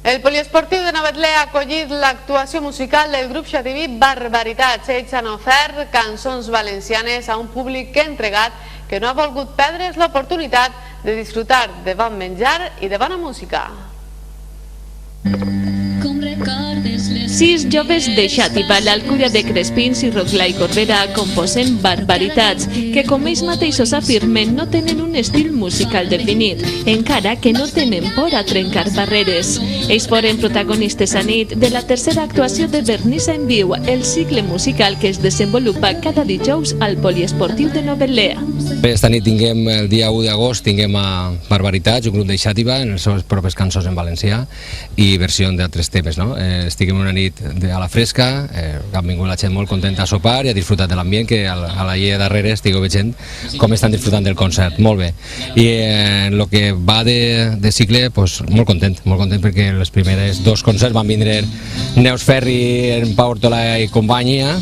El poliesportiu de Novetlè ha acollit l'actuació musical del grup xativí Barbaritats. Ells han ofert cançons valencianes a un públic que ha entregat, que no ha volgut perdre's l'oportunitat de disfrutar de bon menjar i de bona música. 6 joves de Xàtiva, l'Alcúdia de Crespins i Rocla i Corbera composen Barbaritats, que com ells mateixos afirmen no tenen un estil musical definit, encara que no tenen por a trencar barreres. Ells foren protagonistes a nit de la tercera actuació de Vernissa en Viu, el cicle musical que es desenvolupa cada dijous al poliesportiu de Novetlè. Esta nit tinguem, el dia 1 d'agost, tinguem a Barbaritats, un grup de Xàtiva, en les seves propes cançons en valencià i versió d'altres temes. Estiguem una nit a la fresca, ha vingut la gent molt contenta a sopar i ha disfrutat de l'ambient, que a la llei darrere estigueu veient com estan disfrutant del concert, molt bé. I en el que va de cicle, molt content perquè les primeres 2 concerts van vindre Neus Ferri, en Pau Hortolà i companyia,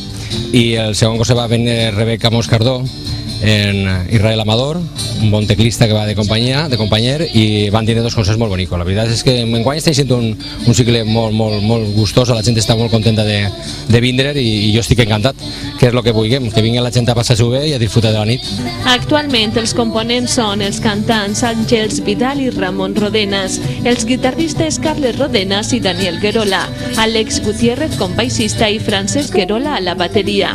i el segon concert va venir Rebeca Moscardó, en Israel Amador, un bon teclista que va de companyer, i van tindre 2 concerts molt bonics. La veritat és que enguany estem sent un cicle molt gustós, la gent està molt contenta de vindre i jo estic encantat, que és el que vulguem, que vingui la gent a passar-s'ho bé i a disfrutar de la nit. Actualment els components són els cantants Àngels Vidal i Ramon Rodenas, els guitarristes Carles Rodenas i Daniel Guerola, Àlex Gutiérrez com baixista i Francesc Guerola a la bateria.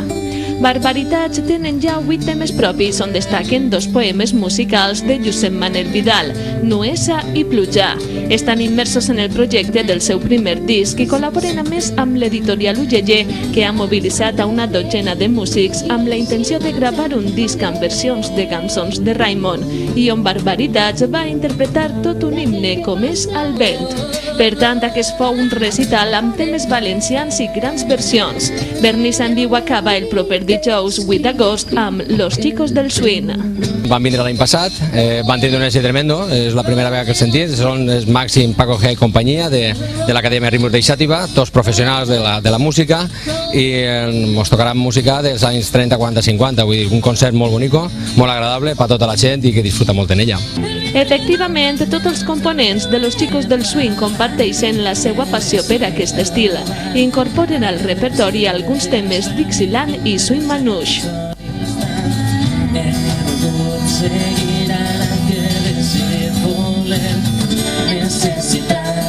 Barbaritats tenen ja 8 temes propis, on destaquen 2 poemes musicals de Josep Manel Vidal, Nuesa i Pluja. Estan immersos en el projecte del seu primer disc i col·laboren a més amb l'editorial Ulleye, que ha mobilitzat a una dotzena de músics amb la intenció de gravar un disc amb versions de cançons de Raimon, i on Barbaritats va interpretar tot un himne com és El vent. Per tant, aquest fou un recital amb temes valencians i grans versions. Vernissa en Viu acaba el proper dijous 8 d'agost amb Los Chicos del Swing. Van vindre l'any passat, van tenir un èxit tremendo, és la primera vegada que els sentit, són el Màxim, Paco G i companyia de l'Acadèmia Ritmos de Xàtiva, tots professionals de la música, i ens tocaran música dels anys 30, 40, 50, vull dir, un concert molt bonico, molt agradable per tota la gent i que disfruta molt en ella. Efectivament, tots els components de Los Chicos del Swing comparteixen la seva passió per aquest estil. Incorporen al repertori alguns temes Dixieland i Swing Manouche. Seguirá la que decide voler, necesitar